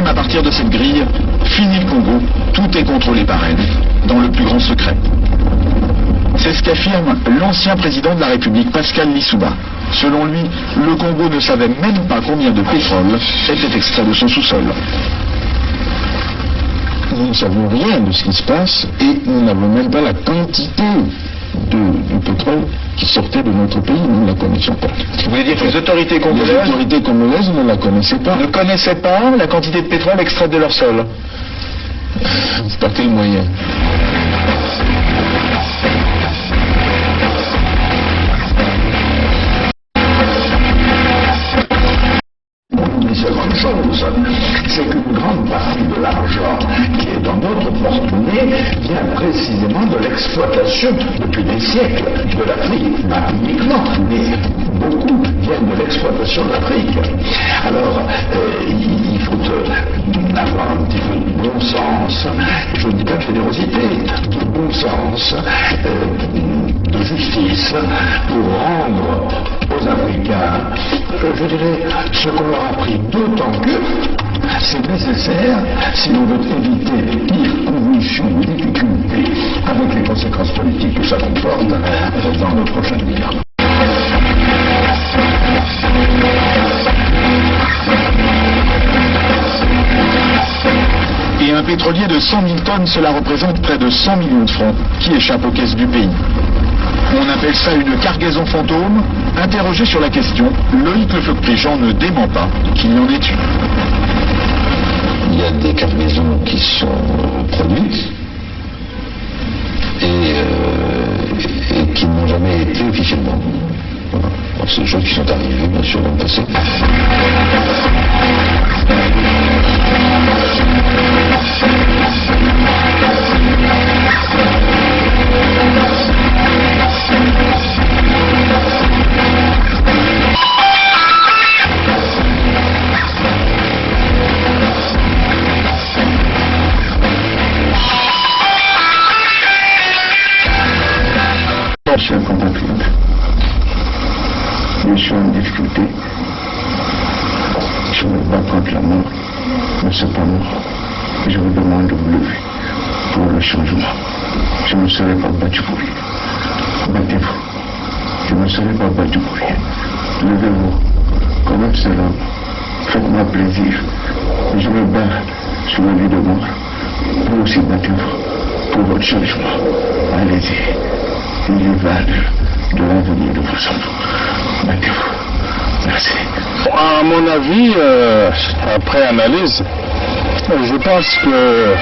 même à partir de cette grille, fini le Congo, tout est contrôlé par elle, dans le plus grand secret. C'est ce qu'affirme l'ancien président de la République, Pascal Lissouba. Selon lui, le Congo ne savait même pas combien de pétrole était extrait de son sous-sol. Nous ne savons rien de ce qui se passe et nous n'avons même pas la quantité du pétrole qui sortait de notre pays, nous ne la connaissons pas. Vous voulez dire que les autorités congolaises ne la connaissaient pas. Ne connaissaient pas la quantité de pétrole extraite de leur sol? Par quel moyen? Une seconde chose, c'est qu'une grande partie de l'argent qui est dans notre porte-monnaie vient précisément de l'exploitation depuis des siècles de l'Afrique, pas uniquement, mais beaucoup viennent de l'exploitation de l'Afrique. Alors, il faut avoir un petit peu de bon sens, je ne dis pas de générosité, de bon sens, de justice, pour rendre aux Africains, je dirais, ce qu'on leur a pris, d'autant que c'est nécessaire si on veut éviter les pires convulsions ou difficultés avec les conséquences politiques que ça comporte dans le prochain gouvernement. Et un pétrolier de 100 000 tonnes, cela représente près de 100 millions de francs qui échappent aux caisses du pays. On appelle ça une cargaison fantôme. Interrogé sur la question, Loïc Lefeuc-Pléjean ne dément pas qu'il y en ait une. Il y a des cargaisons qui sont produites et qui n'ont jamais été officiellement. Voilà. C'est des choses qui sont arrivées, bien sûr, dans le passé. Chers compatriotes, je suis en difficulté, je me bats contre la mort, mais cependant, je vous demande de vous lever pour le changement. Je ne serai pas battu pour rien. Battez-vous. Je ne serai pas battu pour rien. Levez-vous, comme un seul homme. Faites-moi plaisir. Je me bats sur la vie de mort. Vous aussi battez-vous pour votre changement. Allez-y. Il y va de l'avenir de vos enfants. Battez-vous. Merci. À mon avis, après analyse, je pense que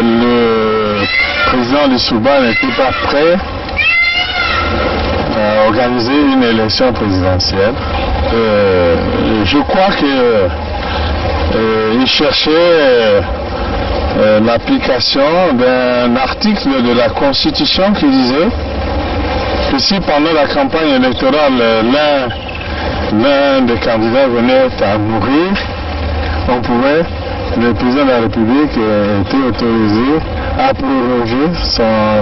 le président Lissouba n'était pas prêt à organiser une élection présidentielle. Je crois qu'il cherchait l'application d'un article de la Constitution qui disait que si pendant la campagne électorale l'un des candidats venait à mourir, le président de la République était autorisé à proroger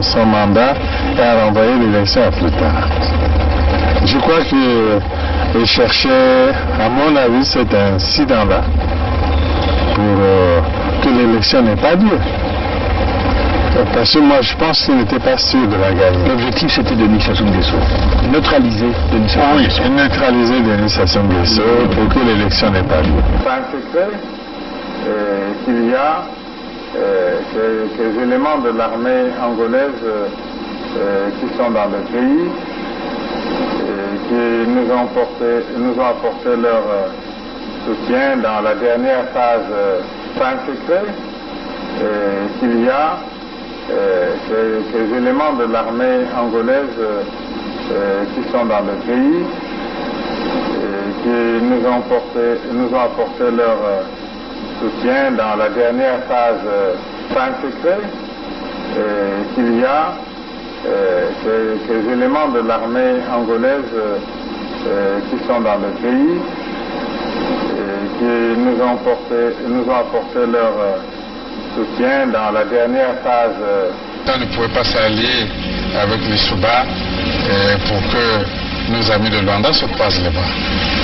son mandat et à renvoyer l'élection à plus tard. Je crois qu'il cherchait, à mon avis, cet incident-là pour que l'élection n'ait pas lieu. Parce que moi, je pense qu'il n'était pas sûr de la gagner. L'objectif, c'était Denis Sassou Nguesso. Neutraliser Denis Sassou Nguesso. Oui, neutraliser Denis Sassou Nguesso pour que l'élection n'ait pas lieu. C'est un secret qu'il y a quelques éléments de l'armée angolaise qui sont dans le pays et qui nous ont apporté leur soutien dans la dernière phase. C'est un secret qu'il y a quelques éléments de l'armée angolaise qui sont dans le pays et qui nous ont apporté leur soutien dans la dernière phase. C'est un secret qu'il y a quelques éléments de l'armée angolaise qui sont dans le pays et qui nous ont apporté leur soutien dans la dernière phase. On ne pouvait pas s'allier avec les Souba pour que nos amis de Luanda se croisent les bras.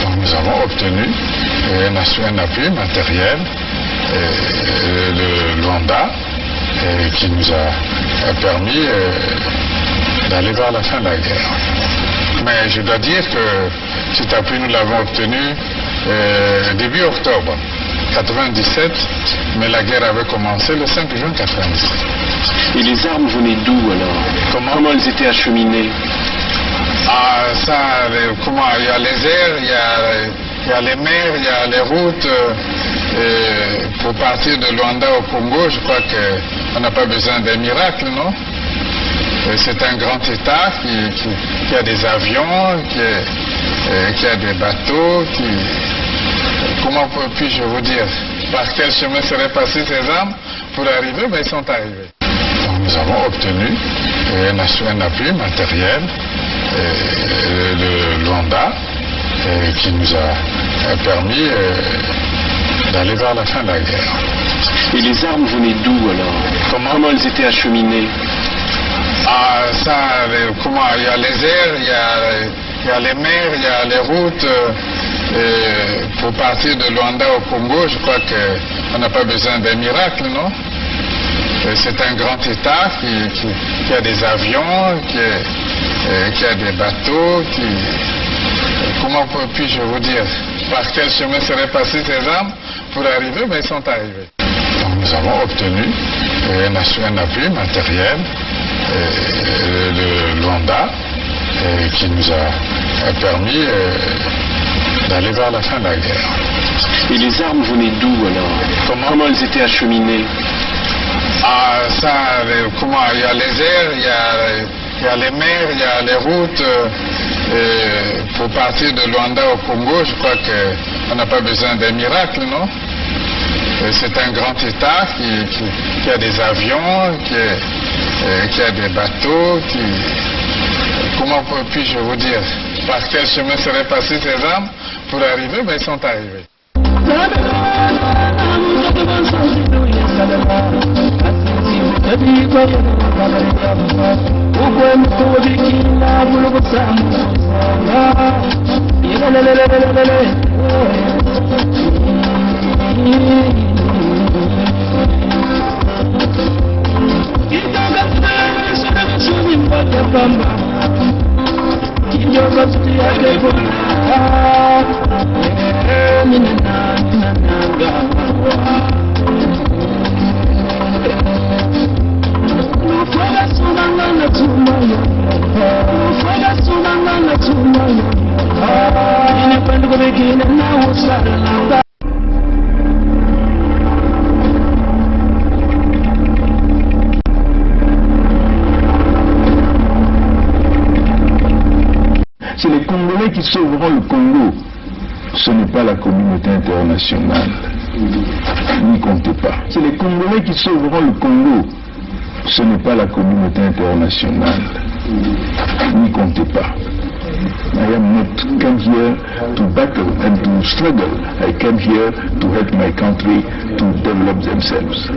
Donc nous avons obtenu un appui matériel de Luanda qui nous a permis d'aller vers la fin de la guerre. Mais je dois dire que cet appui, nous l'avons obtenu début octobre 97, mais la guerre avait commencé le 5 juin 97. Et les armes venaient d'où alors? Comment elles étaient acheminées? Il y a les airs, il y a les mers, il y a les routes. Pour partir de Luanda au Congo, je crois qu'on n'a pas besoin d'un miracle, non? C'est un grand État qui a des avions, qui a des bateaux, comment puis-je vous dire? Par quel chemin seraient passées ces armes pour arriver? Mais ils sont arrivés. Donc nous avons obtenu un appui matériel de Luanda qui nous a permis d'aller vers la fin de la guerre. Et les armes venaient d'où alors? Comment elles étaient acheminées? Il y a les airs, il y a les mers, il y a les routes. Pour partir de Luanda au Congo, je crois qu'on n'a pas besoin d'un miracle, non? C'est un grand État qui a des avions, qui a des bateaux, comment puis-je vous dire? Par quel chemin seraient passées ces armes pour arriver? Mais ils sont arrivés. Donc nous avons obtenu un appui matériel de Luanda qui nous a permis d'aller vers la fin de la guerre. Et les armes venaient d'où alors? Comment elles étaient acheminées? Il y a les airs, il y a les mers, il y a les routes. Pour partir de Luanda au Congo, je crois qu'on n'a pas besoin d'un miracle, non? C'est un grand État qui a des avions, qui a des bateaux, comment puis-je vous dire? Par quel chemin seraient passées ces armes pour arriver? Mais ils sont arrivés. C'est les Congolais qui sauveront le Congo. Ce n'est pas la communauté internationale. N'y comptez pas. C'est les Congolais qui sauveront le Congo. Ce n'est pas la communauté internationale. N'y comptez pas. I am not come here to battle and to struggle. I came here to help my country to develop themselves.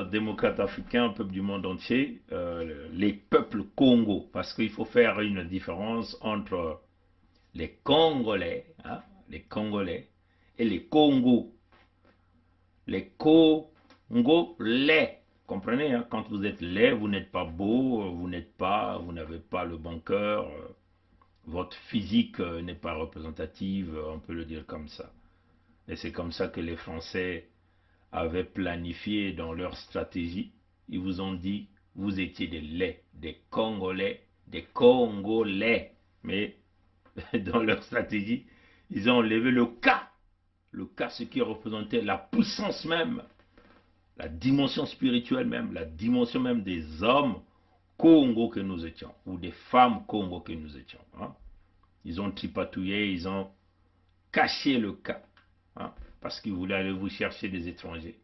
démocrates africains, peuple du monde entier, les peuples Congo, parce qu'il faut faire une différence entre les Congolais, hein, les Congolais et les Congos. Les Congolais, comprenez, hein, quand vous êtes laid, vous n'êtes pas beau, vous n'avez pas le bon cœur, votre physique n'est pas représentative, on peut le dire comme ça. Et c'est comme ça que les Français avaient planifié dans leur stratégie. Ils vous ont dit, vous étiez des laits, des Congolais, des Congolais. Mais dans leur stratégie, ils ont enlevé le K, ce qui représentait la puissance même, la dimension spirituelle même, la dimension même des hommes Congo que nous étions, ou des femmes Congo que nous étions. Hein. Ils ont tripatouillé, ils ont caché le K, hein, parce qu'ils voulaient aller vous chercher des étrangers.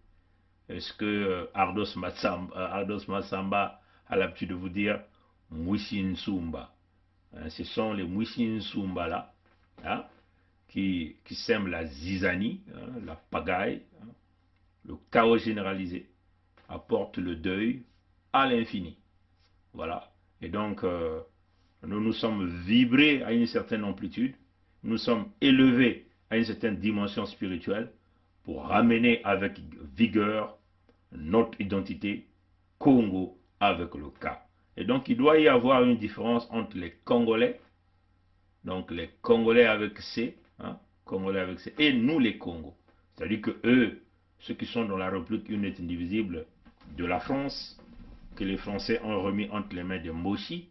Est-ce que Ardos Massamba a l'habitude de vous dire Mwishinsumba, hein, ce sont les Mwishinsumba là, hein, qui sèment la zizanie, hein, la pagaille, hein, le chaos généralisé, apportent le deuil à l'infini. Voilà. Et donc, nous nous sommes vibrés à une certaine amplitude, nous sommes élevés à une certaine dimension spirituelle pour ramener avec vigueur notre identité Congo avec le K. Et donc, il doit y avoir une différence entre les Congolais, donc les Congolais avec C, hein, Congolais avec C, et nous les Congos. C'est-à-dire que eux, ceux qui sont dans la République unie indivisible de la France, que les Français ont remis entre les mains de Moshi,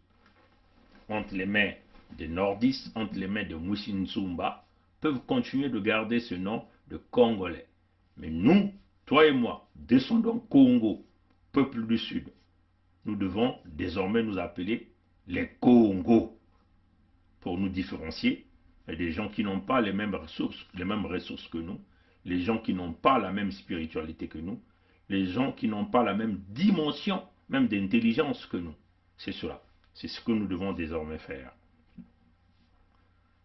entre les mains des nordistes, entre les mains de Mwishinsumba, peuvent continuer de garder ce nom de Congolais. Mais nous, toi et moi, descendants Congo, peuple du Sud, nous devons désormais nous appeler les Congos pour nous différencier des gens qui n'ont pas les mêmes ressources que nous, les gens qui n'ont pas la même spiritualité que nous, les gens qui n'ont pas la même dimension, même d'intelligence que nous. C'est cela. C'est ce que nous devons désormais faire.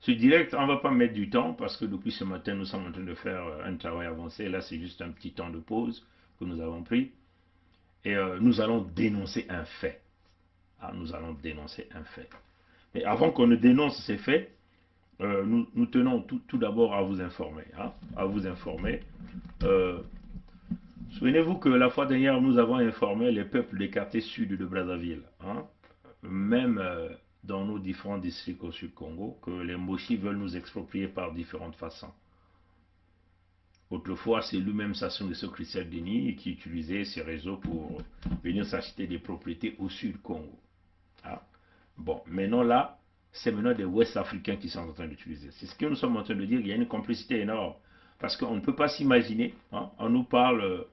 Ce direct, on ne va pas mettre du temps parce que depuis ce matin, nous sommes en train de faire un travail avancé. Là, c'est juste un petit temps de pause que nous avons pris. Et nous allons dénoncer un fait. Ah, nous allons dénoncer un fait. Mais avant qu'on ne dénonce ces faits, nous tenons tout d'abord à vous informer. Hein, à vous informer. Souvenez-vous que la fois dernière, nous avons informé les peuples des quartiers sud de Brazzaville. Hein, même dans nos différents districts au Sud-Congo, que les Moshi veulent nous exproprier par différentes façons. Autrefois, c'est lui-même Sassou Nguesso Christelle Denis qui utilisait ces réseaux pour venir s'acheter des propriétés au Sud-Congo. Ah. Bon, maintenant là, c'est maintenant des Ouest-Africains qui sont en train d'utiliser. C'est ce que nous sommes en train de dire, il y a une complicité énorme. Parce qu'on ne peut pas s'imaginer, hein, on nous parle,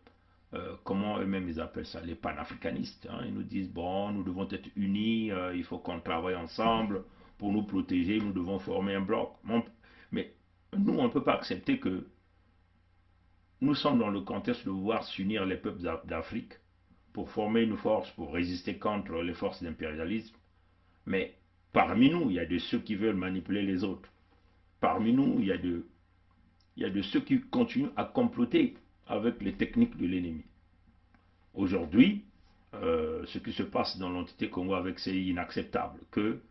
comment eux-mêmes ils appellent ça, les panafricanistes. Hein, ils nous disent, bon, nous devons être unis, il faut qu'on travaille ensemble pour nous protéger, nous devons former un bloc. Mais nous, on ne peut pas accepter que nous sommes dans le contexte de vouloir s'unir les peuples d'Afrique pour former une force pour résister contre les forces d'impérialisme. Mais parmi nous, il y a de ceux qui veulent manipuler les autres. Parmi nous, il y a de ceux qui continuent à comploter avec les techniques de l'ennemi. Aujourd'hui, ce qui se passe dans l'entité Congo avec, c'est inacceptable. Que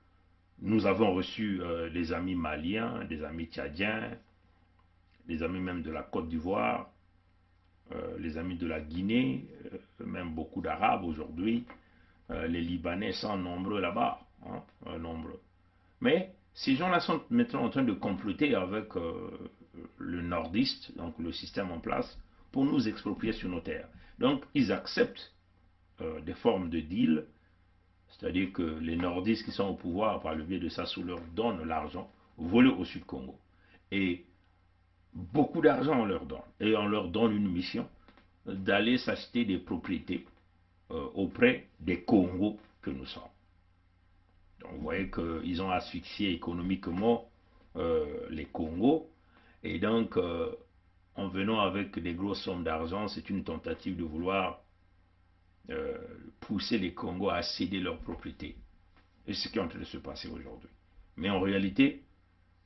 nous avons reçu des amis maliens, des amis tchadiens, des amis même de la Côte d'Ivoire, les amis de la Guinée, même beaucoup d'Arabes aujourd'hui. Les Libanais sont nombreux là-bas, hein, nombreux. Mais ces gens-là sont maintenant en train de comploter avec le nordiste, donc le système en place, pour nous exproprier sur nos terres. Donc ils acceptent des formes de deal, c'est-à-dire que les nordistes qui sont au pouvoir par le biais de Sassou leur donnent l'argent volé au Sud-Congo. Et beaucoup d'argent on leur donne. Et on leur donne une mission d'aller s'acheter des propriétés auprès des Congos que nous sommes. Donc vous voyez qu'ils ont asphyxié économiquement les Congos. Et donc, en venant avec des grosses sommes d'argent, c'est une tentative de vouloir pousser les Congos à céder leurs propriétés. Et c'est ce qui est en train de se passer aujourd'hui. Mais en réalité,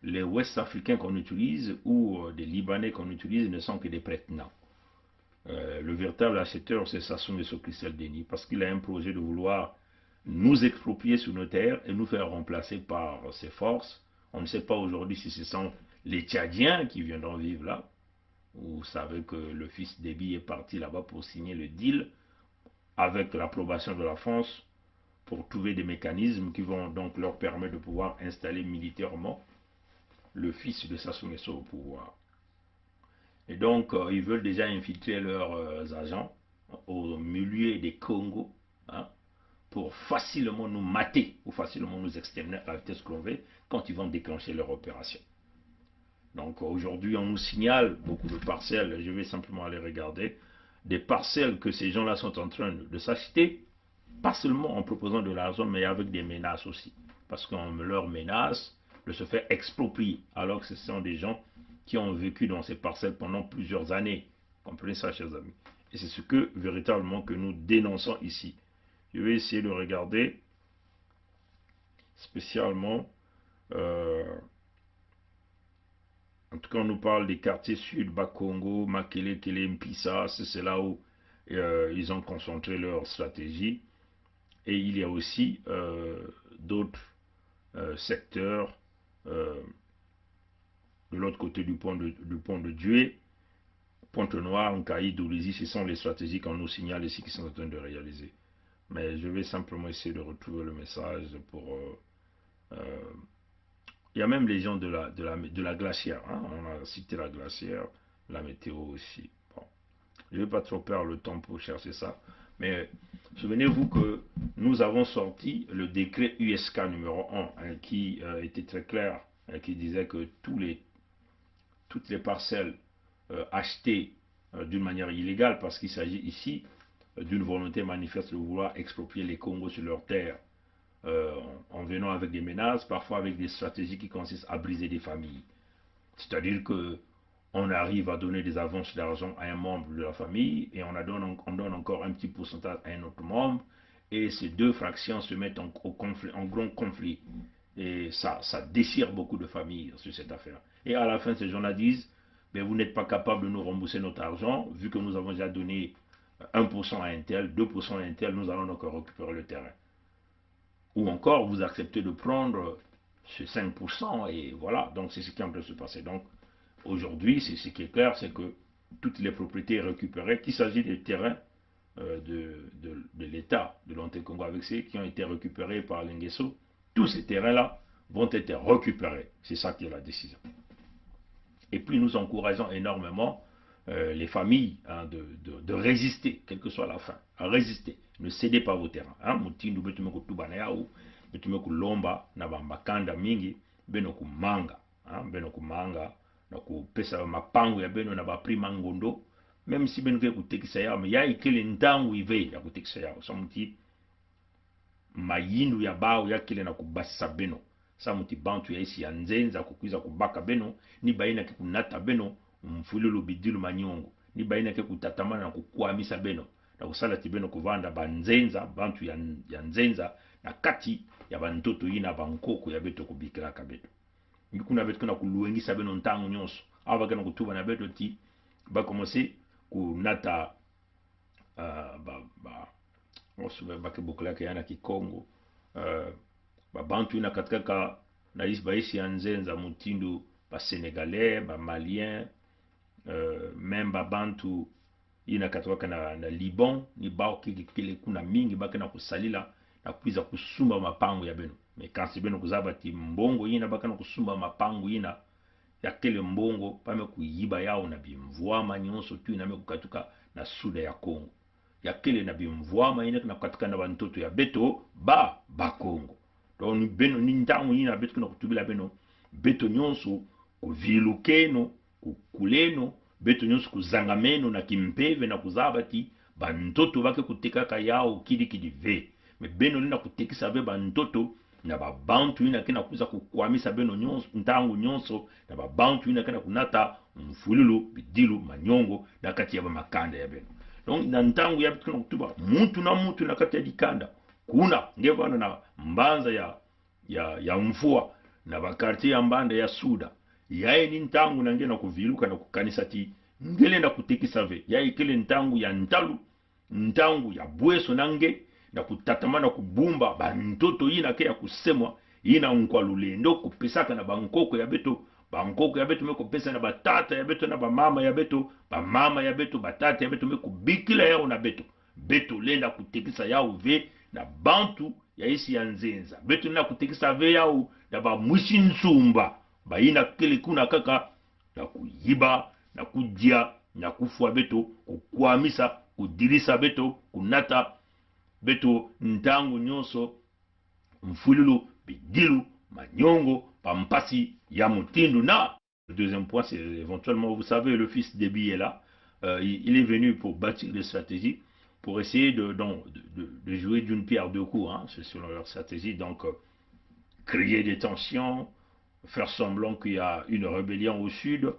les Ouest-Africains qu'on utilise ou des Libanais qu'on utilise ne sont que des prête-noms. Le véritable acheteur, c'est Sassou Nguesso Christelle Denis, parce qu'il a un projet de vouloir nous exproprier sur nos terres et nous faire remplacer par ses forces. On ne sait pas aujourd'hui si ce sont les Tchadiens qui viendront vivre là. Vous savez que le fils d'Ebi est parti là-bas pour signer le deal avec l'approbation de la France pour trouver des mécanismes qui vont donc leur permettre de pouvoir installer militairement le fils de Sassou Nguesso au pouvoir. Et donc, ils veulent déjà infiltrer leurs agents au milieu des Congo, hein, pour facilement nous mater ou facilement nous exterminer à la vitesse que l'on veut quand ils vont déclencher leur opération. Donc aujourd'hui, on nous signale beaucoup de parcelles, je vais simplement aller regarder, des parcelles que ces gens-là sont en train de s'acheter, pas seulement en proposant de l'argent, mais avec des menaces aussi. Parce qu'on leur menace de se faire exproprier, alors que ce sont des gens qui ont vécu dans ces parcelles pendant plusieurs années. Comprenez ça, chers amis. Et c'est ce que, véritablement, que nous dénonçons ici. Je vais essayer de regarder spécialement, en tout cas on nous parle des quartiers sud, Bakongo, Makele, Kele, Mpissa, c'est là où ils ont concentré leur stratégie. Et il y a aussi d'autres secteurs de l'autre côté du pont de Dieu, Pointe-Noire, Nkaï, Doulizi, ce sont les stratégies qu'on nous signale ici qui sont en train de réaliser. Mais je vais simplement essayer de retrouver le message pour... il y a même les gens de la glacière, hein? On a cité la glacière, la météo aussi. Bon. Je ne vais pas trop perdre le temps pour chercher ça. Mais souvenez-vous que nous avons sorti le décret USK numéro 1, hein, qui était très clair, qui disait que toutes les parcelles achetées d'une manière illégale, parce qu'il s'agit ici d'une volonté manifeste de vouloir exproprier les Congos sur leurs terres, en venant avec des menaces, parfois avec des stratégies qui consistent à briser des familles. C'est-à-dire que on arrive à donner des avances d'argent à un membre de la famille et on donne encore un petit pourcentage à un autre membre, et ces deux fractions se mettent en grand conflit. Et ça déchire beaucoup de familles sur cette affaire. Et à la fin, ces gens-là disent, mais vous n'êtes pas capable de nous rembourser notre argent, vu que nous avons déjà donné 1% à un tel, 2% à un tel, nous allons donc récupérer le terrain. Ou encore, vous acceptez de prendre ce 5%, et voilà, donc c'est ce qui est en train de se passer. Donc, aujourd'hui, ce qui est clair, c'est que toutes les propriétés récupérées, qu'il s'agit des terrains de l'État de l'Anté-Congo avec ceux qui ont été récupérés par l'Ngeso, tous ces terrains-là vont être récupérés. C'est ça qui est la décision. Et puis nous encourageons énormément les familles, hein, de résister, quelle que soit la fin, à résister. Ne cédez pas vos terrains. Mutindu betume kutubana yao, betume kulomba na bambakanda mingi, beno kumanga, na kupesa mapango ya beno na baprima ngondo, même si beno ke kutekisa yao, mais ya ikele ntangu ive ya kutekisa yao. Samuti mayindu ya bao ya kile na kubasa beno. Samuti bantu ya isi ya nzenza kukuiza kubaka beno, ni baina ke kunata beno, mfululu bidilu manyongo, ni baina ke kutatamana na kukuamisa beno, na kusalati beno kuvanda banzenza, bantu ya nzenza, na kati ya bantoto yina bankoko ya beto kubikila ka beto. Kuna beto kuna kuluengisa beno ntangu nyonso. Awa kana kutuba na beto ti, ba commencer kunata bake bukula ke yana ki Congo, bantu ina katika na isi ya nzenza mutindu ba Sénégalais, ba Maliens, même ba bantu ina katika na Liban, ni bao kile kuna mingi bake na kusalila na kuiza kusumba mapango ya beno. Mais quand c'est beno kuzaba ti mbongo ina bake na kusumba mapango ina ya kele mbongo pame kuyiba yao na bimvwama nyonso tu ina me kukatuka na suda ya Congo. Ya kele na bimvwama ina kuna kukatika na bantoto ya beto ba Congo. Donc beno nintangu ina beto kuna kutubila beno beto nyonso kuvilukeno kukuleno beto nyonso kuzangameno na kimpeve na kuzabati bantoto bake kutekaka yao kidi ve. Me beno lina kutekisa ve bantoto na babantu ina kena kuza kukwamisa beno nyonso ntangu nyonso na babantu ina kena kunata mfululu bidilu manyongo na kati ya makanda ya beno. Donc na ntangu ya bitu kutuba muntu na muntu na kati ya dikanda kuna ngevana na mbanza ya mvua na bakarti ya mbanda ya Suda yae ni ntangu na ngena kuviluka na kukanisa ti ngele na kutekisa ve ya ikele ntangu ya ntalu ntangu ya bweso nange na kutatama na kubumba bantoto yina ke ya kusemwa yina nkwa lulendo kupesaka na bankoko ya beto meko pesa na batata ya beto na bamama ya beto bamama ya beto batata ya beto meko bikila yao na beto lenda kutekisa yao ve na bantu ya isi ya nzenza beto na kutekisa ve yao na ba mwishi nsumba bayina kele kuna kaka na kuyiba na kujia na kufua beto kukwamisa kudirisa beto kunata beto ntangu nyonso mfululu bidilu manyongo pampasi ya mutindu na. Le deuxième point, c'est éventuellement, vous savez, le fils d'Ebi est là. Il est venu pour bâtir des stratégies, pour essayer de jouer d'une pierre deux coups, hein, c'est selon leur stratégie. Donc, créer des tensions, faire semblant qu'il y a une rébellion au sud.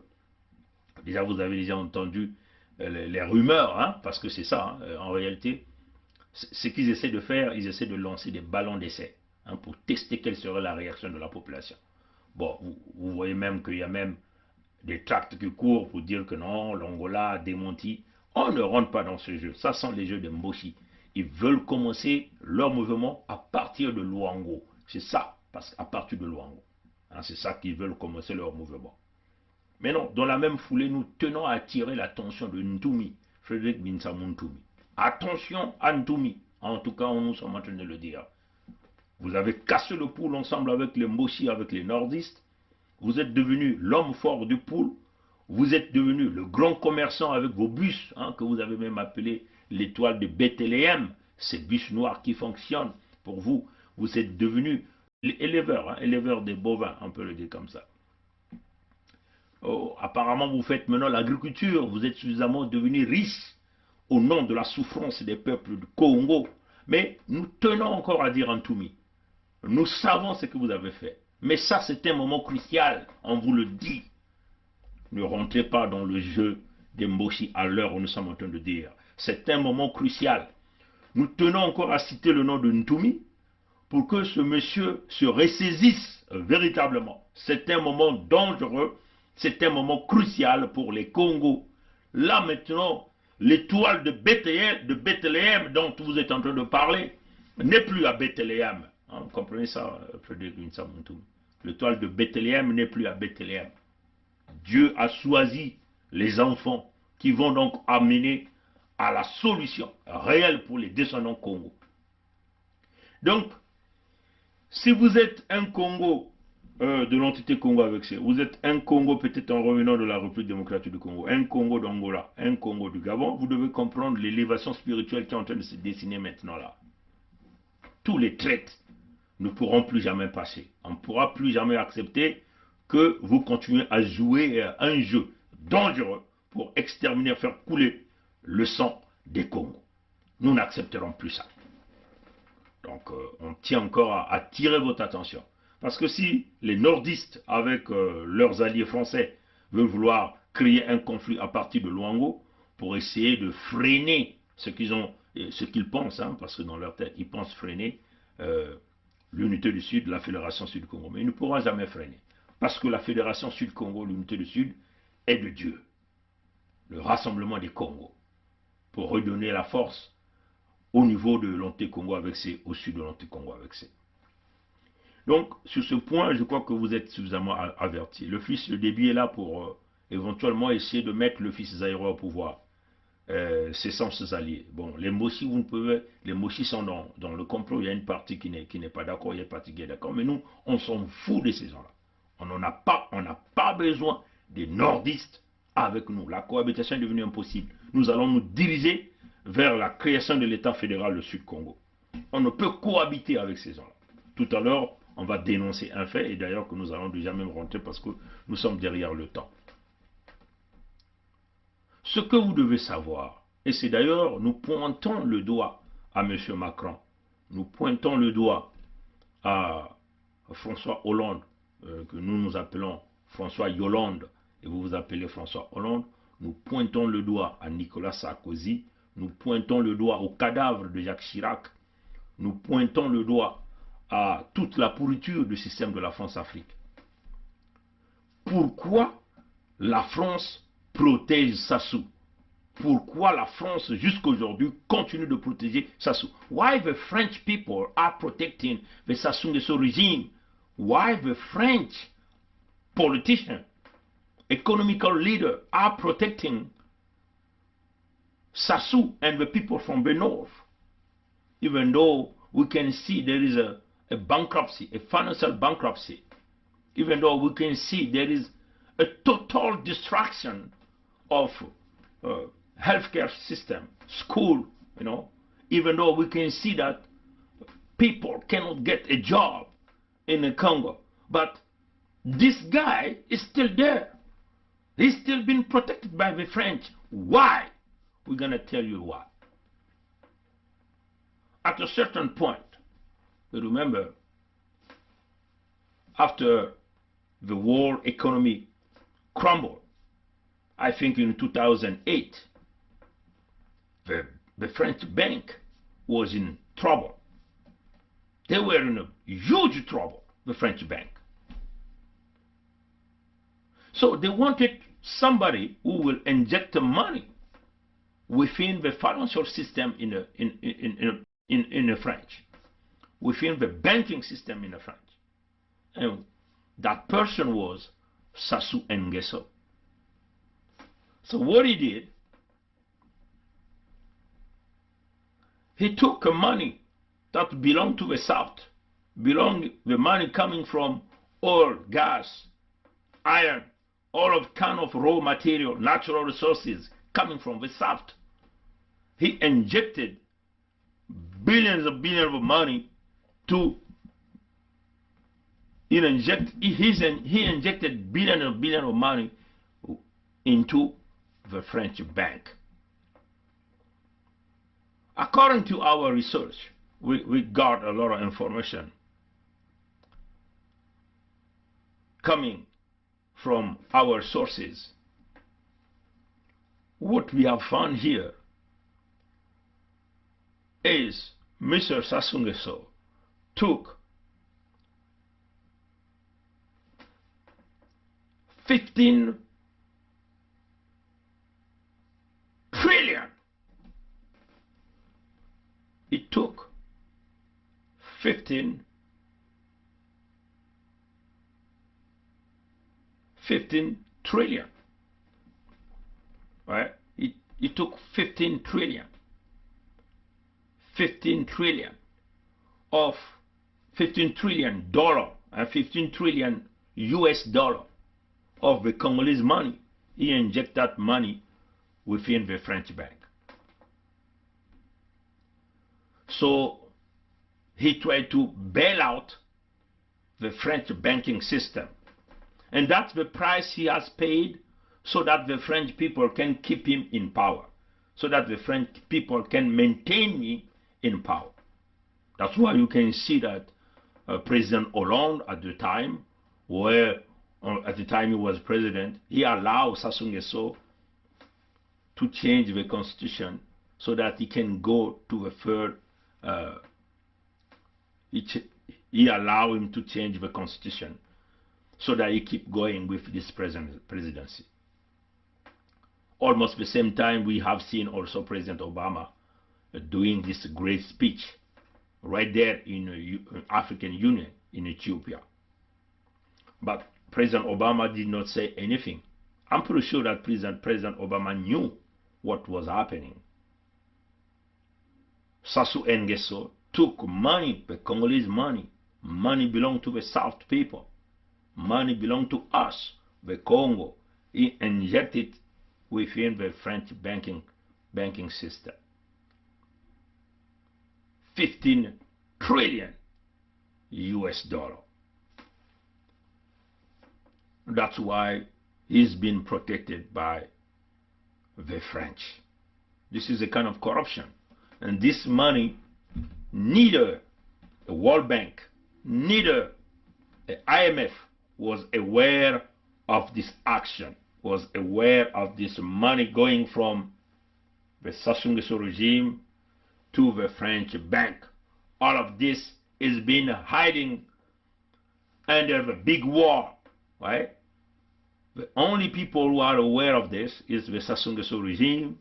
Déjà, vous avez déjà entendu les rumeurs, hein, parce que c'est ça, hein, en réalité. Ce qu'ils essaient de faire, ils essaient de lancer des ballons d'essai, hein, pour tester quelle serait la réaction de la population. Bon, vous voyez même qu'il y a même des tracts qui courent pour dire que non, l'Angola a démenti. On ne rentre pas dans ce jeu. Ça sont les jeux de Mboshi. Ils veulent commencer leur mouvement à partir de Luango. C'est ça, parce qu'à partir de Luango. Hein, c'est ça qu'ils veulent commencer leur mouvement. Mais non, dans la même foulée, nous tenons à attirer l'attention de Ntumi, Frédéric Binsamou Ntumi. Attention à Ntumi. En tout cas, nous sommes en train de le dire. Vous avez cassé le pool ensemble avec les Mboshi, avec les nordistes. Vous êtes devenu l'homme fort du pool. Vous êtes devenu le grand commerçant avec vos bus, hein, que vous avez même appelé l'étoile de Bethléem. Ces bus noirs qui fonctionnent pour vous. Vous êtes devenu éleveur, hein, éleveur des bovins, on peut le dire comme ça. Oh, apparemment, vous faites maintenant l'agriculture. Vous êtes suffisamment devenu riche au nom de la souffrance des peuples du Congo. Mais nous tenons encore à dire en Ntumi. Nous savons ce que vous avez fait. Mais ça, c'est un moment crucial. On vous le dit. Ne rentrez pas dans le jeu des Mboshi à l'heure où nous sommes en train de dire. C'est un moment crucial. Nous tenons encore à citer le nom de Ntumi pour que ce monsieur se ressaisisse véritablement. C'est un moment dangereux. C'est un moment crucial pour les Congos. Là maintenant, l'étoile de Bethléem dont vous êtes en train de parler n'est plus à Bethléem. Vous comprenez ça, Frédéric Binsamou Ntumi? L'étoile de Bethléem n'est plus à Bethléem. Dieu a choisi les enfants qui vont donc amener à la solution réelle pour les descendants Congo. Donc, si vous êtes un Congo de l'entité Congo avec ça, vous êtes un Congo peut-être en revenant de la République démocratique du Congo, un Congo d'Angola, un Congo du Gabon, vous devez comprendre l'élévation spirituelle qui est en train de se dessiner maintenant là. Tous les traites ne pourront plus jamais passer. On ne pourra plus jamais accepter que vous continuez à jouer un jeu dangereux pour exterminer, faire couler le sang des Congos. Nous n'accepterons plus ça. Donc on tient encore à attirer votre attention. Parce que si les nordistes, avec leurs alliés français, veulent vouloir créer un conflit à partir de Luango pour essayer de freiner ce qu'ils pensent, hein, parce que dans leur tête, ils pensent freiner l'unité du Sud, la Fédération Sud-Congo. Mais ils ne pourront jamais freiner. Parce que la Fédération Sud-Congo, l'unité du Sud, est de Dieu. Le rassemblement des Congos. Pour redonner la force au niveau de l'Anté-Congo avec C, au sud de l'Anté-Congo avec C. Donc, sur ce point, je crois que vous êtes suffisamment avertis. Le fils de Déby est là pour éventuellement essayer de mettre le fils Zaïro au pouvoir. C'est sans ses alliés. Bon, les Mboshi, vous ne pouvez, les Mboshi sont dans le complot. Il y a une partie qui n'est pas d'accord, il y a une partie qui est d'accord. Mais nous, on s'en fout de ces gens-là. On n'a pas besoin des nordistes avec nous. La cohabitation est devenue impossible. Nous allons nous diriger vers la création de l'État fédéral du Sud-Congo. On ne peut cohabiter avec ces gens-là. Tout à l'heure, on va dénoncer un fait, et d'ailleurs que nous allons déjà même rentrer parce que nous sommes derrière le temps. Ce que vous devez savoir, et c'est d'ailleurs, nous pointons le doigt à M. Macron, nous pointons le doigt à François Hollande, que nous appelons François Yolande, et vous vous appelez François Hollande, nous pointons le doigt à Nicolas Sarkozy, nous pointons le doigt au cadavre de Jacques Chirac, nous pointons le doigt à toute la pourriture du système de la France-Afrique. Pourquoi la France protège Sassou? Pourquoi la France, jusqu'à aujourd'hui, continue de protéger Sassou? Why the French people are protecting the Sassou Nguesso regime? Why the French politicians, economical leaders are protecting Sassou and the people from the north? Even though we can see there is a bankruptcy, a financial bankruptcy, even though we can see there is a total destruction of healthcare system, school, even though we can see that people cannot get a job in the Congo, but this guy is still there. He's still being protected by the French. Why? We're going to tell you why. At a certain point, remember, after the world economy crumbled, I think in 2008, the French bank was in trouble. They were in a huge trouble, the French bank. So they wanted somebody who will inject the money within the financial system in the French, within the banking system in the French. And that person was Sassou Nguesso. So what he did, he took money that belonged to the South, the money coming from oil, gas, iron, all of kind of raw material, natural resources coming from the South. He injected billions of money to he injected billions of money into the French bank. According to our research, we got a lot of information coming from our sources. What we have found here is Mr. Sassou Nguesso took 15 trillion. It took 15 trillion. Right? It took 15 trillion. 15 trillion of $15 trillion and 15 trillion US dollar of the Congolese money. He injected that money within the French bank. So he tried to bail out the French banking system. And that's the price he has paid so that the French people can keep him in power, so that the French people can maintain him in power. That's why you can see that President Hollande at the time, at the time he was president, he allowed Sassou Nguesso to change the constitution so that he can go to a third. He allowed him to change the constitution so that he keep going with this presidency. Almost the same time, we have seen also President Obama doing this great speech right there in the African Union in Ethiopia. But President Obama did not say anything. I'm pretty sure that President Obama knew what was happening. Sassou Nguesso took money, the Congolese money. Money belonged to the South people. Money belonged to us, the Congo. He injected within the French banking system. 15 trillion US dollar. That's why he's been protected by the French. This is a kind of corruption. And this money, neither the World Bank, neither the IMF was aware of this action, was aware of this money going from the Sassou Nguesso regime to the French bank. All of this is being hiding under the big war, right? The only people who are aware of this is the Sassou Nguesso regime,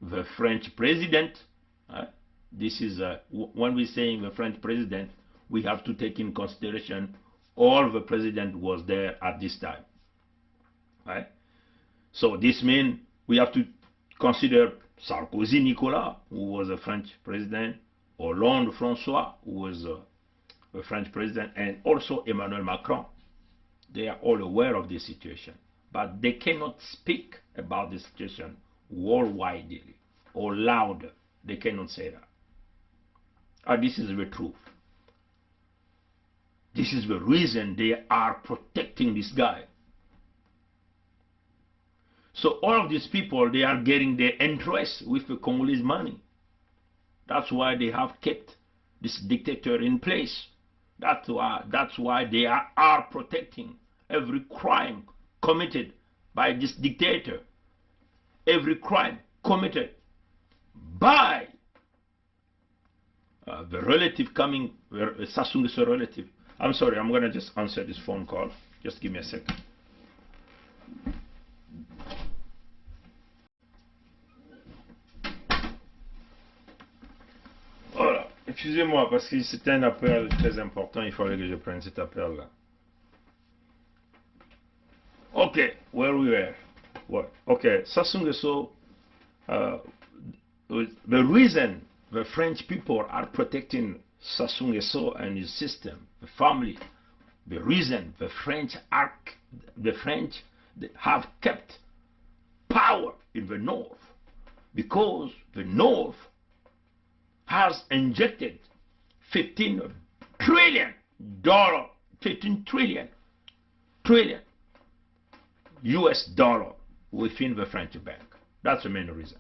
the French president. This is when we're saying the French president, we have to take in consideration all the president was there at this time. Right? So this means we have to consider Sarkozy Nicolas, who was a French president, Hollande François, who was the French president, and also Emmanuel Macron. They are all aware of this situation, but they cannot speak about the situation worldwide or louder. They cannot say that. And this is the truth. This is the reason they are protecting this guy. So all of these people, they are getting their interest with the Congolese money. That's why they have kept this dictator in place. That's why they are protecting every crime committed by this dictator. Every crime committed by the relative coming, Sassou Nguesso relative. I'm sorry, I'm going to just answer this phone call. Just give me a second. Voilà. Excusez-moi, parce que c'était un appel très important, il fallait que je prenne cet appel-là. Okay, where we were. What? Okay, Sassou Nguesso, the reason the French people are protecting Sassou Nguesso and his system, the family, the reason the French have kept power in the north, because the north has injected $15 trillion US dollar within the French bank. That's the main reason.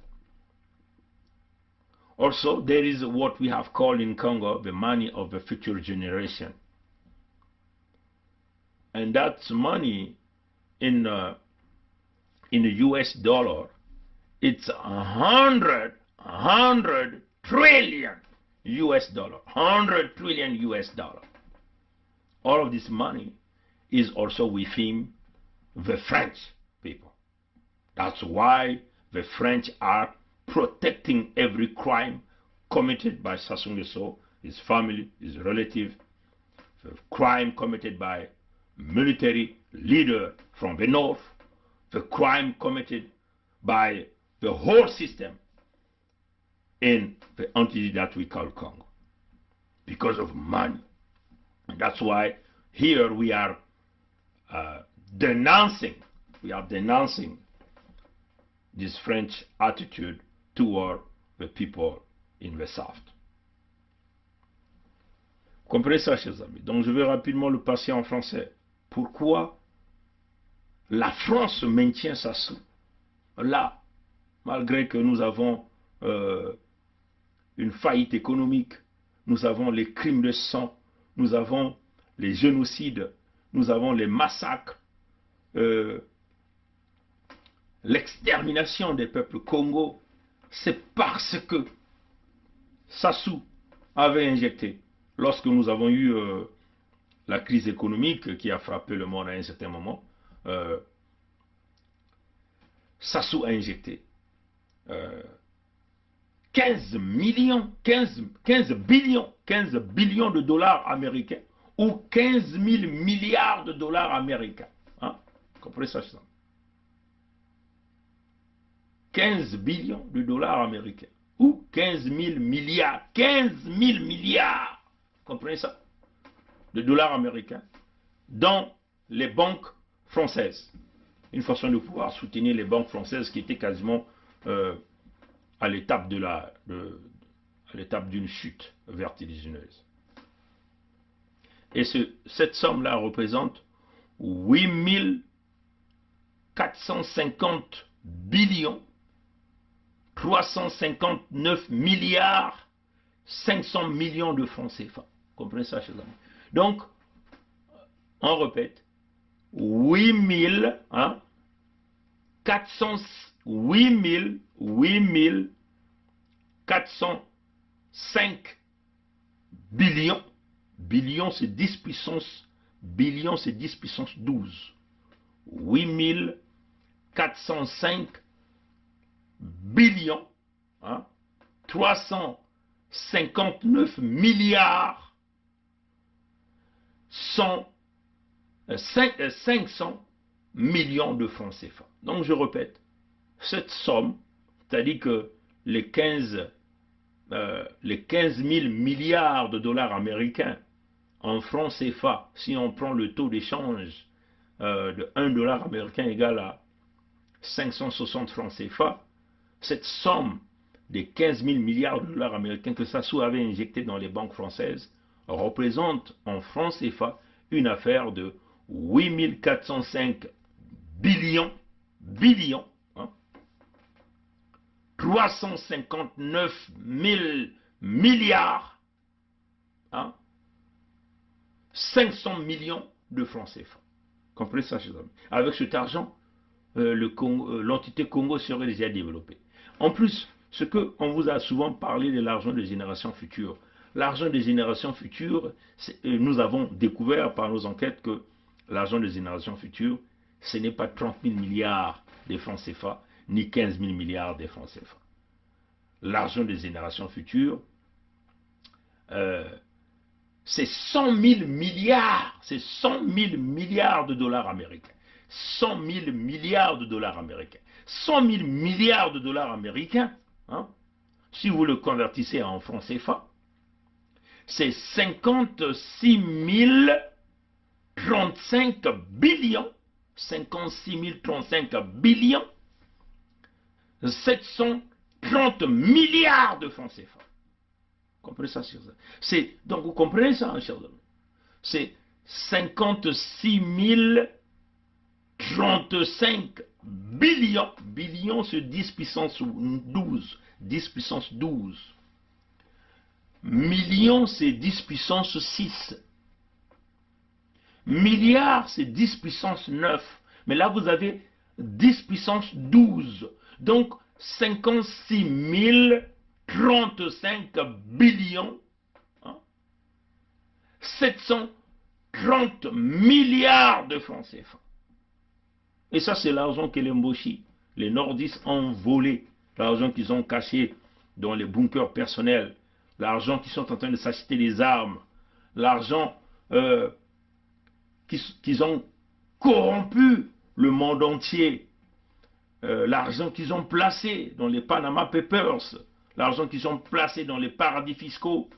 Also, there is what we have called in Congo the money of the future generation. And that's money in the US dollar. It's 100 trillion US dollar. 100 trillion US dollar. All of this money is also within the French people. That's why the French are protecting every crime committed by Sassou Nguesso, his family, his relative, the crime committed by military leader from the north, the crime committed by the whole system in the entity that we call Congo, because of money. And that's why here we are denouncing this French attitude toward the people in the South. Comprenez ça, chers amis. Donc je vais rapidement le passer en français. Pourquoi la France maintient Sassou là, malgré que nous avons une faillite économique, nous avons les crimes de sang, nous avons les génocides, nous avons les massacres, l'extermination des peuples Congo, c'est parce que Sassou avait injecté, lorsque nous avons eu la crise économique qui a frappé le monde à un certain moment, Sassou a injecté 15 billions de dollars américains ou 15 000 milliards de dollars américains. Hein? Comprenez ça, 15 billions de dollars américains ou 15 000 milliards. 15 000 milliards, comprenez ça, de dollars américains dans les banques françaises. Une façon de pouvoir soutenir les banques françaises qui étaient quasiment à l'étape d'une chute vertigineuse. Et cette somme-là représente 8 450 billions 359 milliards 500 millions de francs CFA. Comprenez ça, chers amis. Donc, on répète, 8 405 billions. Billions, c'est 10 puissance, billions, c'est 10 puissance 12. 8405 billions, 359 milliards 500 millions de francs CFA. Donc je répète, cette somme, c'est-à-dire que les 15 000 milliards de dollars américains en francs CFA, si on prend le taux d'échange de 1 dollar américain égal à 560 francs CFA, cette somme des 15 000 milliards de dollars américains que Sassou avait injecté dans les banques françaises représente en francs CFA une affaire de 8 405 billions, 359 000 milliards, 500 millions de francs CFA. Comprenez ça, chers amis? Avec cet argent, l'entité Congo serait déjà développée. En plus, ce qu'on vous a souvent parlé de l'argent des générations futures. L'argent des générations futures, nous avons découvert par nos enquêtes que l'argent des générations futures, ce n'est pas 30 000 milliards de francs CFA, ni 15 000 milliards de francs CFA. L'argent des générations futures, c'est 100 000 milliards, c'est 100 000 milliards de dollars américains. 100 000 milliards de dollars américains. 100 000 milliards de dollars américains, si vous le convertissez en francs CFA, c'est 56 035 billions, 56 035 billions, 730 milliards de francs CFA. Vous comprenez ça, chers amis? Donc vous comprenez ça, chers amis? C'est 56 035 billions. Billions, c'est 10 puissance 12. 10 puissance 12. Millions, c'est 10 puissance 6. Milliards, c'est 10 puissance 9. Mais là, vous avez 10 puissance 12. Donc, 56 035 billions, 730 milliards de francs CFA. Et ça, c'est l'argent que les Mboshi, les nordistes ont volé. L'argent qu'ils ont caché dans les bunkers personnels. L'argent qu'ils sont en train de s'acheter des armes. L'argent qu'ils ont corrompu le monde entier. L'argent qu'ils ont placé dans les Panama Papers. L'argent qu'ils ont placé dans les paradis fiscaux.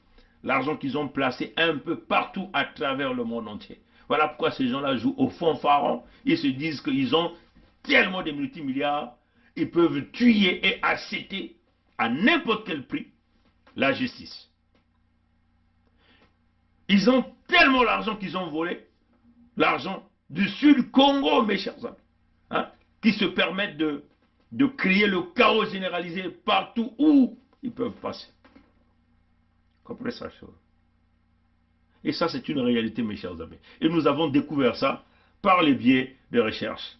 L'argent qu'ils ont placé un peu partout à travers le monde entier. Voilà pourquoi ces gens-là jouent au fanfaron. Ils se disent qu'ils ont tellement de multimilliards, ils peuvent tuer et acheter à n'importe quel prix la justice. Ils ont tellement l'argent qu'ils ont volé, l'argent du Sud Congo, mes chers amis, qui se permettent de créer le chaos généralisé partout où ils peuvent passer. Comprenez ça, chose. Et ça, c'est une réalité, mes chers amis. Et nous avons découvert ça par les biais de recherche.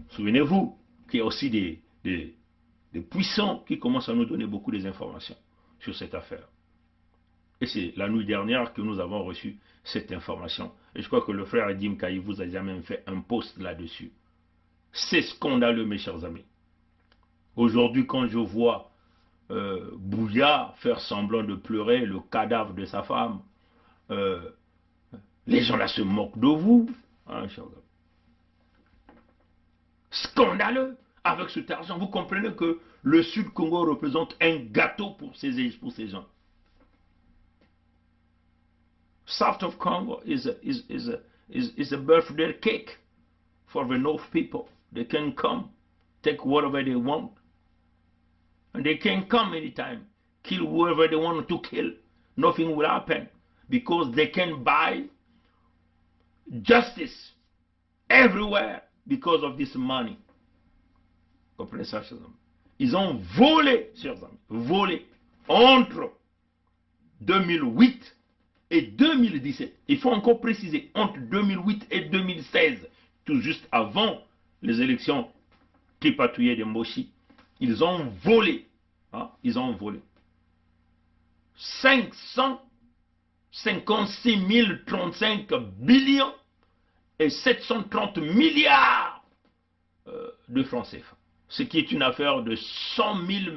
Souvenez-vous qu'il y a aussi des puissants qui commencent à nous donner beaucoup d'informations sur cette affaire. Et c'est la nuit dernière que nous avons reçu cette information. Et je crois que le frère Edim Kaï vous a jamais fait un post là-dessus. C'est scandaleux, mes chers amis. Aujourd'hui, quand je vois Bouya faire semblant de pleurer le cadavre de sa femme, les gens là se moquent de vous. Chers amis. Scandaleux. Avec cet argent, vous comprenez que le Sud Congo représente un gâteau pour ces gens. South of Congo is a birthday cake for the North people. They can come, take whatever they want, and they can come anytime, kill whoever they want to kill. Nothing will happen because they can buy justice everywhere because of this money. Comprenez ça, chers amis? Ils ont volé, chers amis, volé entre 2008 et 2017. Il faut encore préciser, entre 2008 et 2016, tout juste avant les élections tripatouillées de Mboshi, ils ont volé, ils ont volé 556 035 billions et 730 milliards de francs CFA. Ce qui est une affaire de 100 000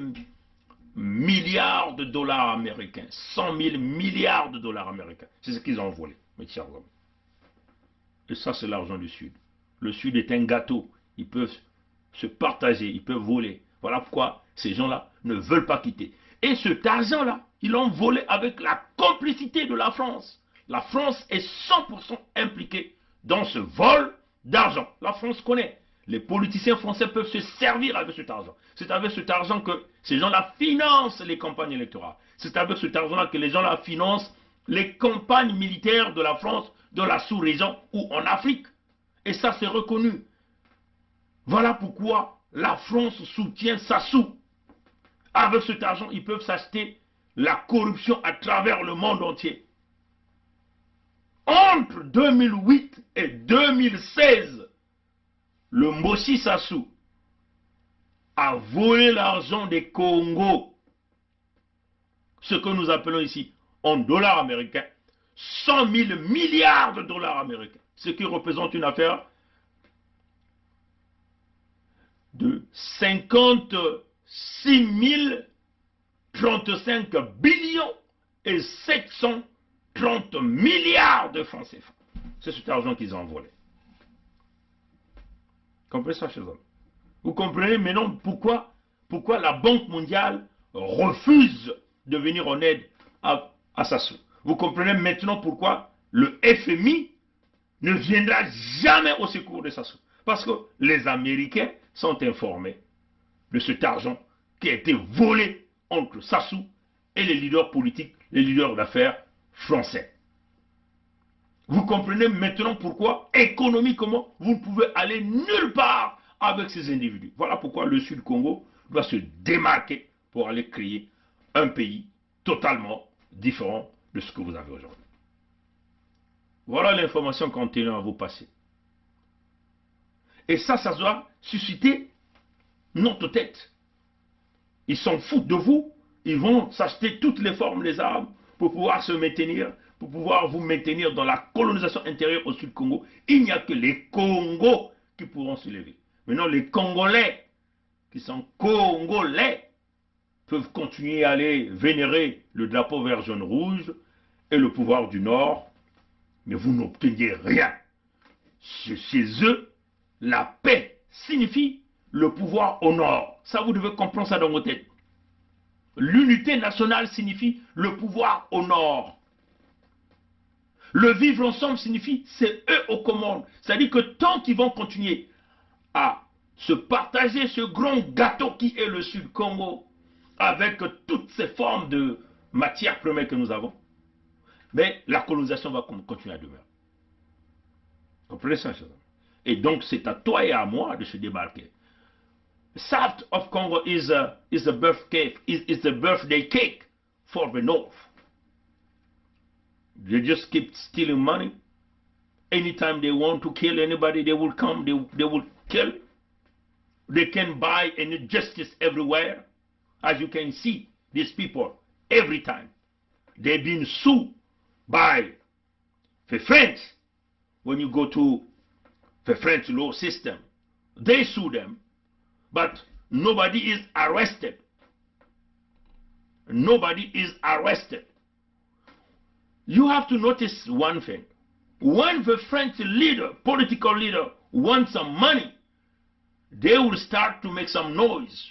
milliards de dollars américains. 100 000 milliards de dollars américains. C'est ce qu'ils ont volé, mes chers amis. Et ça, c'est l'argent du Sud. Le Sud est un gâteau. Ils peuvent se partager, ils peuvent voler. Voilà pourquoi ces gens-là ne veulent pas quitter. Et cet argent-là, ils l'ont volé avec la complicité de la France. La France est 100% impliquée dans ce vol d'argent. La France connaît. Les politiciens français peuvent se servir avec cet argent. C'est avec cet argent que ces gens-là financent les campagnes électorales. C'est avec cet argent-là que les gens-là financent les campagnes militaires de la France, de la sous-région ou en Afrique. Et ça, c'est reconnu. Voilà pourquoi la France soutient Sassou. Avec cet argent, ils peuvent s'acheter la corruption à travers le monde entier. Entre 2008 et 2016, le Mossi Sassou a volé l'argent des Congo, ce que nous appelons ici en dollars américains, 100 000 milliards de dollars américains, ce qui représente une affaire de 56 035 billions et 730 milliards de francs CFA. C'est cet argent qu'ils ont volé. Vous comprenez ça, chers amis? Vous comprenez maintenant pourquoi la Banque mondiale refuse de venir en aide à Sassou. Vous comprenez maintenant pourquoi le FMI ne viendra jamais au secours de Sassou. Parce que les Américains sont informés de cet argent qui a été volé entre Sassou et les leaders politiques, les leaders d'affaires français. Vous comprenez maintenant pourquoi, économiquement, vous ne pouvez aller nulle part avec ces individus. Voilà pourquoi le Sud Congo doit se démarquer pour aller créer un pays totalement différent de ce que vous avez aujourd'hui. Voilà l'information contenue à vous passer. Et ça doit susciter notre tête. Ils s'en foutent de vous. Ils vont s'acheter toutes les formes des armes pour pouvoir se maintenir, pour pouvoir vous maintenir dans la colonisation intérieure au Sud Congo. Il n'y a que les Congos qui pourront se lever. Maintenant, les Congolais, qui sont Congolais, peuvent continuer à aller vénérer le drapeau vert, jaune, rouge et le pouvoir du Nord, mais vous n'obtenez rien. Chez eux, la paix signifie le pouvoir au Nord. Ça, vous devez comprendre ça dans vos têtes. L'unité nationale signifie le pouvoir au Nord. Le vivre ensemble signifie c'est eux aux commandes. C'est-à-dire que tant qu'ils vont continuer à se partager ce grand gâteau qui est le Sud Congo, avec toutes ces formes de matières premières que nous avons, mais la colonisation va continuer à demeurer. Vous comprenez ça, chers amis? Et donc, c'est à toi et à moi de se débarquer. South of Congo is the birthday cake for the North. They just keep stealing money. Anytime they want to kill anybody, they will come, they will kill. They can buy any justice everywhere. As you can see, these people, every time, they've been sued by the French. When you go to the French law system, they sue them, but nobody is arrested. Nobody is arrested. You have to notice one thing. When the French leader, political leader, wants some money, they will start to make some noise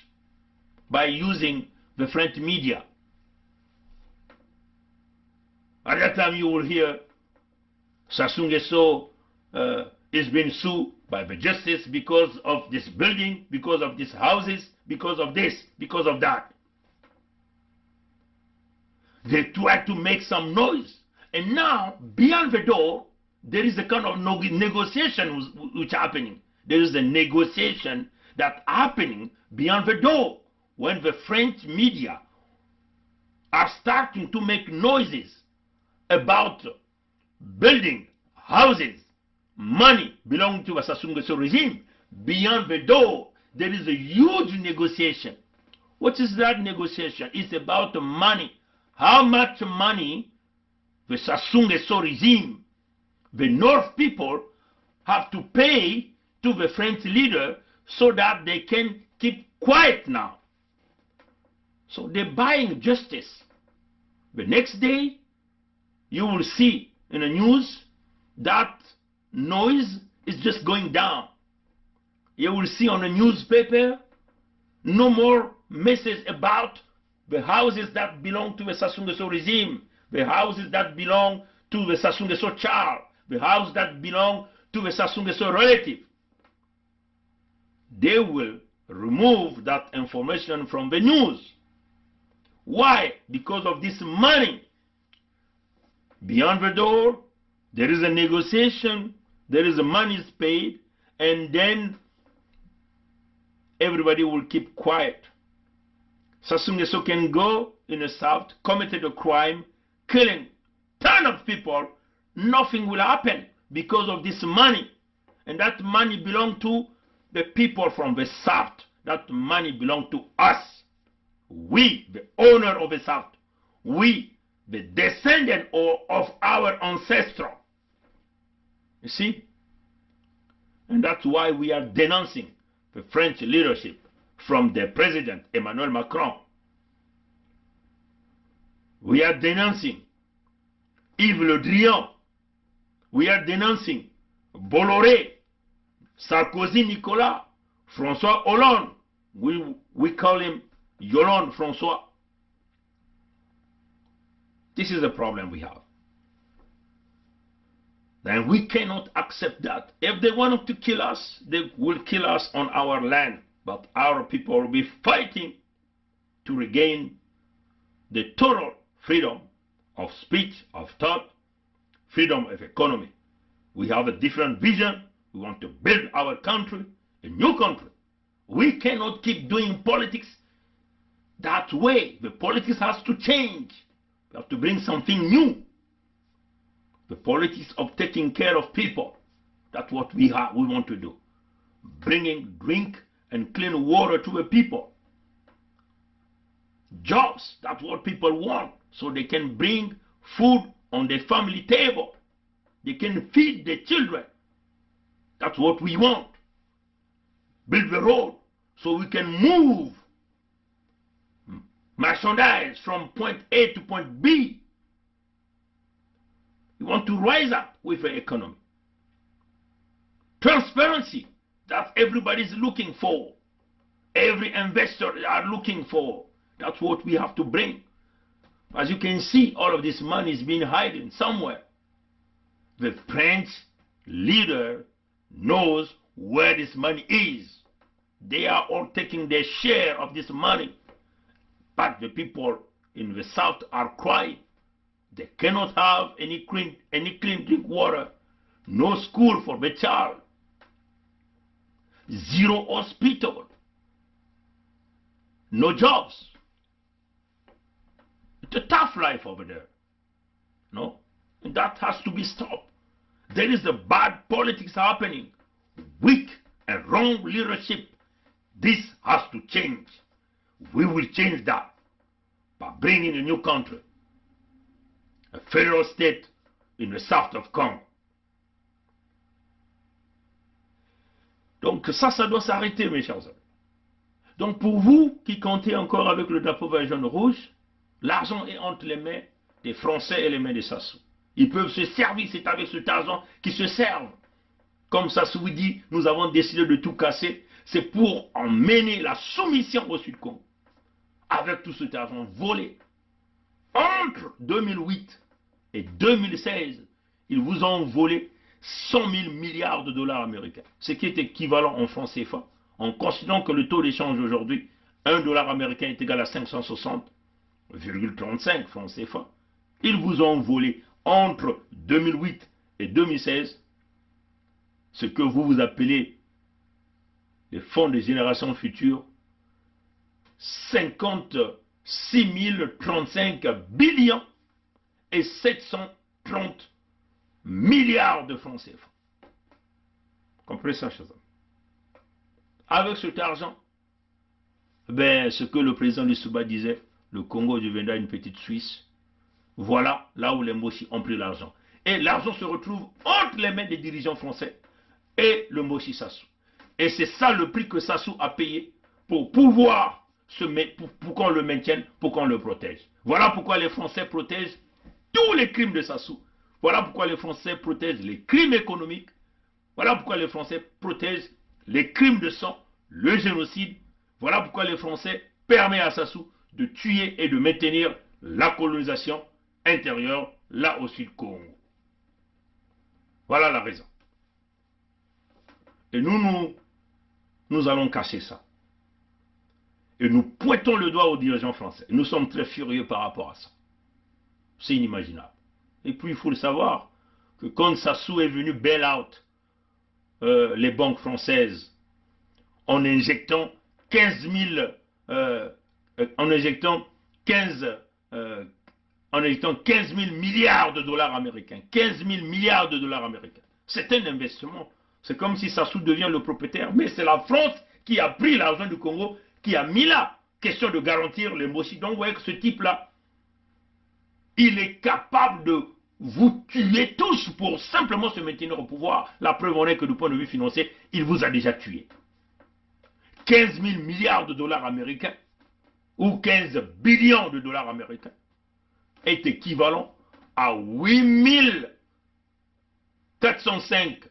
by using the French media. At that time you will hear Sassou Nguesso is being sued by the justice because of this building, because of these houses, because of this, because of that. They try to make some noise. And now, beyond the door, there is a kind of negotiation which happening. There is a negotiation that's happening beyond the door when the French media are starting to make noises about building houses, money belonging to the Sassou Nguesso regime. Beyond the door, there is a huge negotiation. What is that negotiation? It's about money. How much money the Sassou Nguesso regime, the North people, have to pay to the French leader so that they can keep quiet now. So they're buying justice. The next day, you will see in the news that noise is just going down. You will see on the newspaper no more message about the houses that belong to the Sassou Nguesso regime, the houses that belong to the Sassou Nguesso child, the house that belong to the Sassou Nguesso relative. They will remove that information from the news. Why? Because of this money. Beyond the door, there is a negotiation, there is a money is paid, and then everybody will keep quiet. Sassou Nguesso can go in the south, committed a crime, killing tons of people, nothing will happen because of this money. And that money belongs to the people from the south. That money belongs to us. We, the owner of the south. We, the descendant of our ancestors. You see? And that's why we are denouncing the French leadership from the President Emmanuel Macron. We are denouncing Yves Le Drian. We are denouncing Bolloré, Sarkozy Nicolas, François Hollande. We call him Yolande François. This is the problem we have. Then we cannot accept that. If they want to kill us, they will kill us on our land. But our people will be fighting to regain the total freedom of speech, of thought, freedom of economy. We have a different vision. We want to build our country, a new country. We cannot keep doing politics that way. The politics has to change. We have to bring something new. The politics of taking care of people. That's what we want to do. Bringing drink and clean water to the people. Jobs, that's what people want. So they can bring food on their family table. They can feed their children. That's what we want. Build the road so we can move merchandise from point A to point B. We want to rise up with the economy. Transparency that everybody's looking for. Every investor are looking for. That's what we have to bring. As you can see, all of this money is being hidden somewhere. The French leader knows where this money is. They are all taking their share of this money. But the people in the south are crying. They cannot have any clean drink water. No school for the child. Zero hospital. No jobs. It's a tough life over there. No? And that has to be stopped. There is a bad politics happening. Weak and wrong leadership. This has to change. We will change that by bringing a new country. A federal state in the south of Congo. Donc ça doit s'arrêter, mes chers amis. Donc pour vous qui comptez encore avec le drapeau vert jaune rouge, l'argent est entre les mains des Français et les mains des Sassou. Ils peuvent se servir, c'est avec cet argent qu'ils se servent. Comme Sassou dit, nous avons décidé de tout casser. C'est pour emmener la soumission au Sud-Congo. Avec tout cet argent volé. Entre 2008 et 2016, ils vous ont volé 100 000 milliards de dollars américains. Ce qui est équivalent en francs CFA. En considérant que le taux d'échange aujourd'hui, 1 dollar américain est égal à 560,35 francs CFA. Ils vous ont volé entre 2008 et 2016 ce que vous appelez les fonds de génération future, 56 035 billions et 730 milliards de francs CFA. Comprenez ça, chers amis. Avec cet argent, ce que le président Lissouba disait, le Congo deviendra une petite Suisse. Voilà là où les Moshi ont pris l'argent. Et l'argent se retrouve entre les mains des dirigeants français. et le Moshi Sassou. Et c'est ça le prix que Sassou a payé pour pouvoir pour qu'on le maintienne, pour qu'on le protège. Voilà pourquoi les Français protègent tous les crimes de Sassou. Voilà pourquoi les Français protègent les crimes économiques. Voilà pourquoi les Français protègent les crimes de sang, le génocide. Voilà pourquoi les Français permettent à Sassou de tuer et de maintenir la colonisation intérieure, là au Sud Congo. Voilà la raison. Et nous allons cacher ça. Et nous pointons le doigt aux dirigeants français. Nous sommes très furieux par rapport à ça. C'est inimaginable. Et puis il faut le savoir, que quand Sassou est venu bail out les banques françaises en injectant 15 000 milliards de dollars américains. 15 000 milliards de dollars américains. C'est un investissement. C'est comme si Sassou devient le propriétaire. Mais c'est la France qui a pris l'argent du Congo, qui a mis là, question de garantir les Moshi. Donc vous voyez que ce type-là, il est capable de vous tuer tous pour simplement se maintenir au pouvoir. La preuve en est que du point de vue financier, il vous a déjà tué. 15 000 milliards de dollars américains, ou 15 billions de dollars américains, est équivalent à 8 405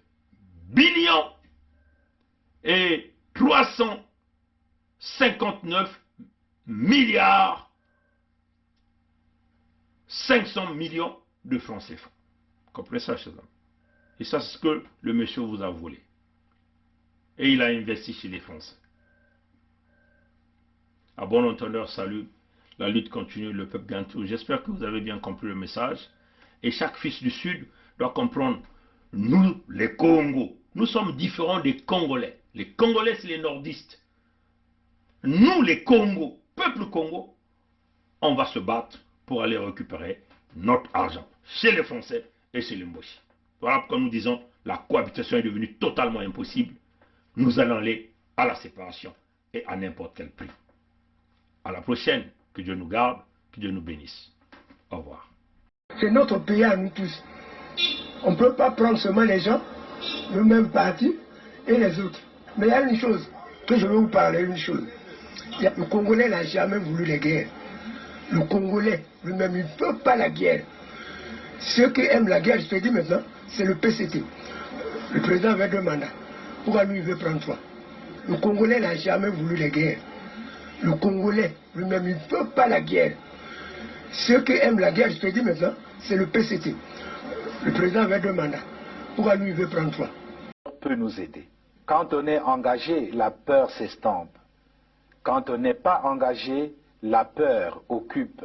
billions et 359 milliards 500 millions de francs CFA. Comprenez ça, chers amis. Et ça, c'est ce que le monsieur vous a volé. Et il a investi chez les Français. À bon entendeur, salut. La lutte continue, le peuple gagne tout. J'espère que vous avez bien compris le message. Et chaque fils du Sud doit comprendre, nous, les Congos, nous sommes différents des Congolais. Les Congolais, c'est les nordistes. Nous, les Congos, peuple Congo, on va se battre pour aller récupérer notre argent chez les Français et chez les Moshi. Voilà pourquoi nous disons la cohabitation est devenue totalement impossible. Nous allons aller à la séparation et à n'importe quel prix. À la prochaine. Que Dieu nous garde, que Dieu nous bénisse. Au revoir. C'est notre pays à nous tous. On ne peut pas prendre seulement les gens, le même parti et les autres. Mais il y a une chose que je veux vous parler, une chose. Le Congolais n'a jamais voulu la guerre. Le Congolais lui-même, il ne peut pas la guerre. Ceux qui aiment la guerre, je te dis maintenant, c'est le PCT. Le président avait 2 mandats. Pourquoi lui, il veut prendre 3? Le Congolais n'a jamais voulu la guerre. Le Congolais lui-même, il ne peut pas la guerre. Ceux qui aiment la guerre, je te dis maintenant, c'est le PCT. Le président avait 2 mandats. Pourquoi lui, il veut prendre 3? Peut nous aider. Quand on est engagé, la peur s'estompe. Quand on n'est pas engagé, la peur occupe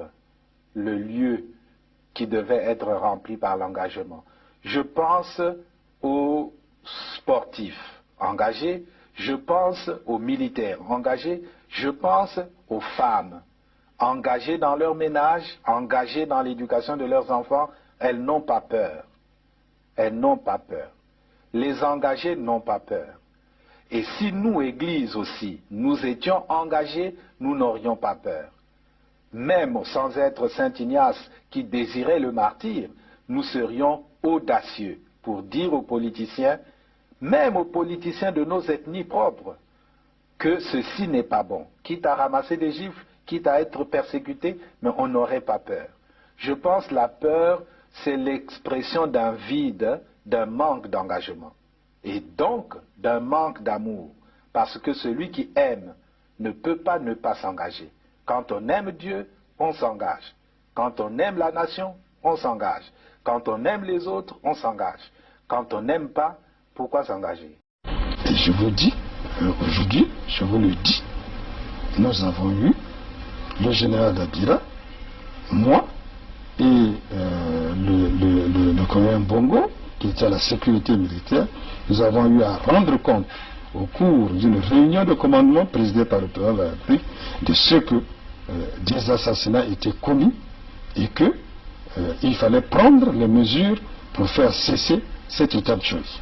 le lieu qui devait être rempli par l'engagement. Je pense aux sportifs engagés, je pense aux militaires engagés, je pense aux femmes engagées dans leur ménage, engagées dans l'éducation de leurs enfants. Elles n'ont pas peur. Elles n'ont pas peur. Les engagés n'ont pas peur. Et si nous, Église aussi, nous étions engagés, nous n'aurions pas peur. Même sans être Saint Ignace qui désirait le martyre, nous serions audacieux pour dire aux politiciens, même aux politiciens de nos ethnies propres, que ceci n'est pas bon. Quitte à ramasser des gifles, quitte à être persécuté, mais on n'aurait pas peur. Je pense que la peur, c'est l'expression d'un vide, d'un manque d'engagement. Et donc, d'un manque d'amour. Parce que celui qui aime ne peut pas ne pas s'engager. Quand on aime Dieu, on s'engage. Quand on aime la nation, on s'engage. Quand on aime les autres, on s'engage. Quand on n'aime pas, pourquoi s'engager? Et je vous dis, aujourd'hui, je vous le dis, nous avons eu le général Dabira, moi et le colonel Bongo, qui était à la sécurité militaire. Nous avons eu à rendre compte au cours d'une réunion de commandement présidée par le président de la République de ce que des assassinats étaient commis et que il fallait prendre les mesures pour faire cesser cet état de choses.